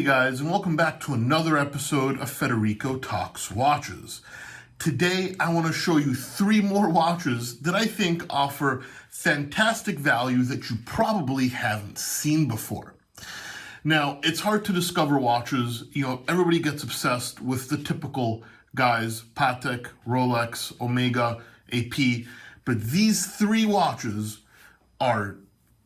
guys, and welcome back to another episode of Federico Talks Watches. Today I want to show you 3 more watches that I think offer fantastic value that you probably haven't seen before. Now, it's hard to discover watches. Everybody gets obsessed with the typical guys, Patek, Rolex, Omega, AP, but these 3 watches are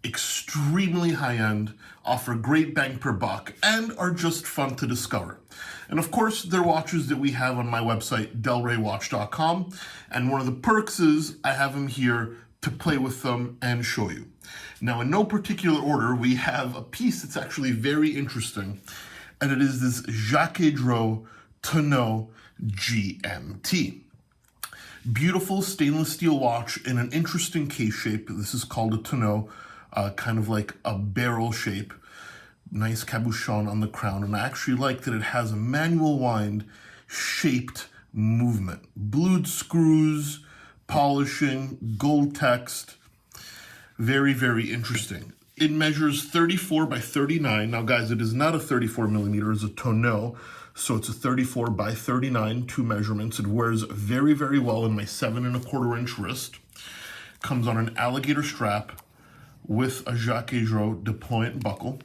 extremely high-end, offer great bang per buck, and are just fun to discover. And of course, they're watches that we have on my website, delraywatch.com, and one of the perks is I have them here to play with them and show you. Now, in no particular order, we have a piece that's actually very interesting, and it is this Jaquet Droz Tonneau GMT. Beautiful stainless steel watch in an interesting case shape. This is called a tonneau, kind of like a barrel shape. Nice cabochon on the crown, and I actually like that it has a manual wind shaped movement. Blued screws, polishing, gold text. Very, very interesting. It measures 34 by 39. Now guys, it is not a 34 millimeter, it's a tonneau. So it's a 34 by 39, 2 measurements. It wears very, very well in my 7¼ inch wrist. Comes on an alligator strap with a Jaquet Droz deployant buckle.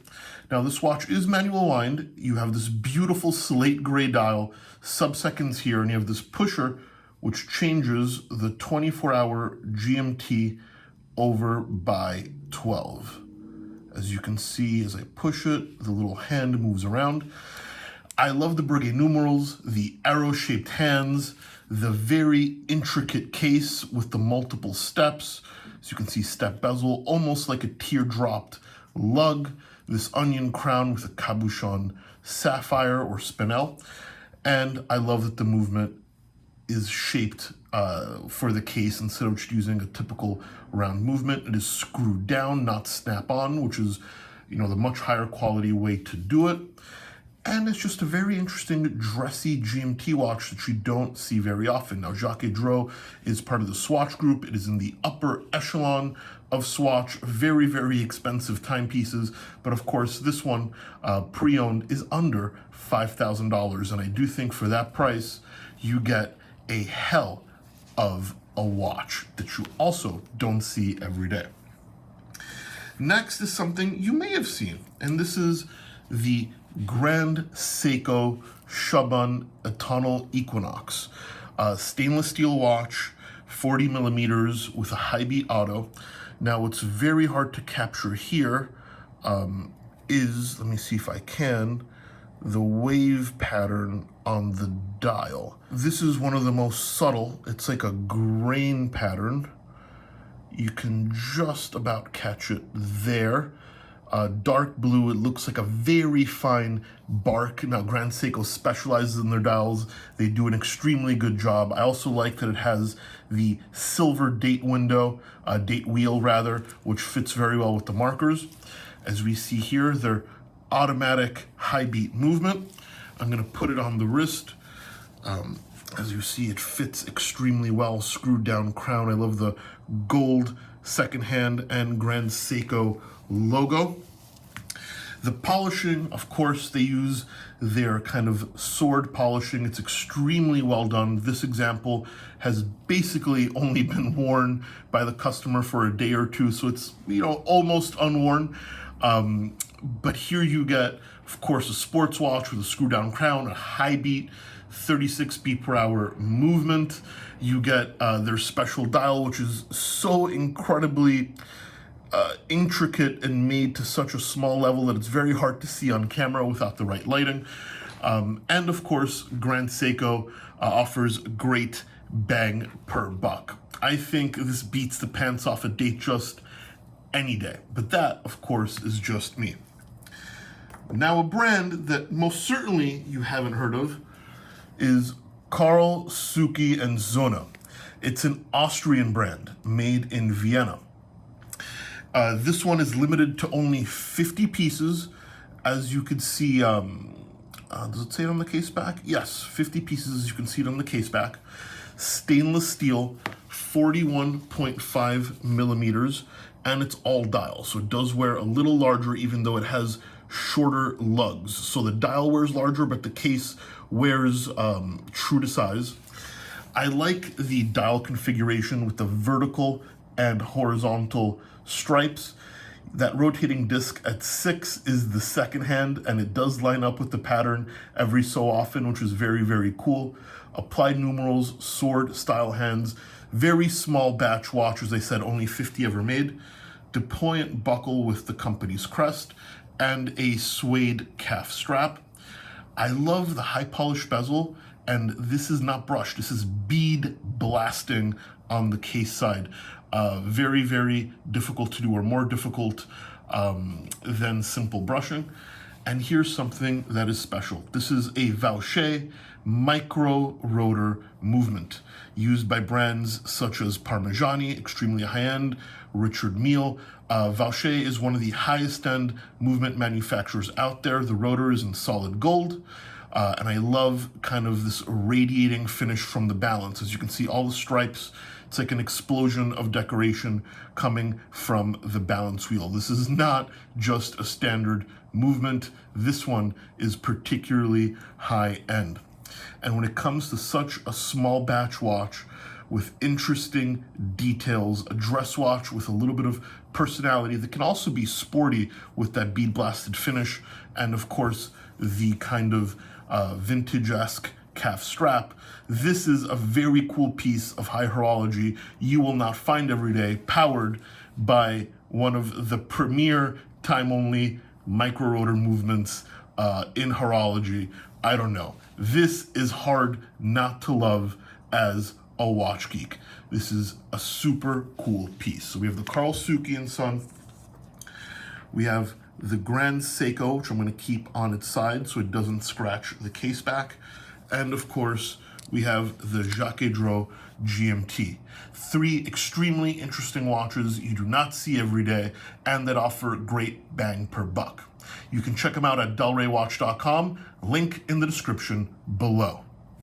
Now this watch is manual wind. You have this beautiful slate gray dial, sub-seconds here, and you have this pusher which changes the 24-hour GMT over by 12. As you can see, as I push it, the little hand moves around. I love the Breguet numerals, the arrow-shaped hands, the very intricate case with the multiple steps. As you can see, step bezel, almost like a teardropped lug. This onion crown with a cabochon sapphire or spinel. And I love that the movement is shaped for the case instead of just using a typical round movement. It is screwed down, not snap on, which is, the much higher quality way to do it. And it's just a very interesting, dressy GMT watch that you don't see very often. Now, Jaquet Droz is part of the Swatch group. It is in the upper echelon of Swatch. Very, very expensive timepieces. But of course, this one, pre-owned, is under $5,000. And I do think for that price, you get a hell of a watch that you also don't see every day. Next is something you may have seen, and this is the Grand Seiko Autumnal Equinox. Stainless steel watch, 40 millimeters with a high beat auto. Now what's very hard to capture here is, let me see if I can, the wave pattern on the dial. This is one of the most subtle. It's like a grain pattern. You can just about catch it there. Dark blue, it looks like a very fine bark. Now, Grand Seiko specializes in their dials. They do an extremely good job. I also like that it has the silver date window, date wheel rather, which fits very well with the markers. As we see here, they're automatic high beat movement. I'm gonna put it on the wrist. As you see, it fits extremely well, screwed down crown. I love the gold second hand and Grand Seiko logo. The polishing, of course, they use their kind of sword polishing. It's extremely well done. This example has basically only been worn by the customer for a day or two, so it's, almost unworn. But here you get, of course, a sports watch with a screw down crown, a high beat, 36 beat per hour movement. You get their special dial, which is so incredibly intricate and made to such a small level that it's very hard to see on camera without the right lighting. And of course, Grand Seiko offers great bang per buck. I think this beats the pants off a Datejust any day, but that, of course, is just me. Now, a brand that most certainly you haven't heard of is Carl, Suki, and Zona. It's an Austrian brand made in Vienna. This one is limited to only 50 pieces. As you can see, does it say it on the case back? Yes, 50 pieces, as you can see it on the case back. Stainless steel, 41.5 millimeters, and it's all dial. So it does wear a little larger, even though it has shorter lugs. So the dial wears larger, but the case wears true to size. I like the dial configuration with the vertical and horizontal stripes. That rotating disc at 6 is the second hand, and it does line up with the pattern every so often, which is very, very cool. Applied numerals, sword style hands, very small batch watch, as I said, only 50 ever made. Deployant buckle with the company's crest, and a suede calf strap. I love the high polished bezel, and this is not brushed. This is bead blasting on the case side. Very, very difficult to do, or more difficult than simple brushing. And here's something that is special. This is a Jaquet micro rotor movement used by brands such as Parmigiani, extremely high-end, Richard Mille. Jaquet is one of the highest end movement manufacturers out there. The rotor is in solid gold. And I love kind of this radiating finish from the balance. As you can see, all the stripes, it's like an explosion of decoration coming from the balance wheel. This is not just a standard movement. This one is particularly high end. And when it comes to such a small batch watch with interesting details, a dress watch with a little bit of personality that can also be sporty with that bead blasted finish, and of course the kind of vintage-esque calf strap, this is a very cool piece of high horology you will not find every day, powered by one of the premier time-only micro-rotor movements in horology. I don't know. This is hard not to love as a watch geek. This is a super cool piece. So we have the Carl Suki & Son. We have the Grand Seiko, which I'm going to keep on its side so it doesn't scratch the case back. And of course, we have the Jaquet Droz GMT. 3 extremely interesting watches you do not see every day and that offer great bang per buck. You can check them out at delraywatch.com, link in the description below.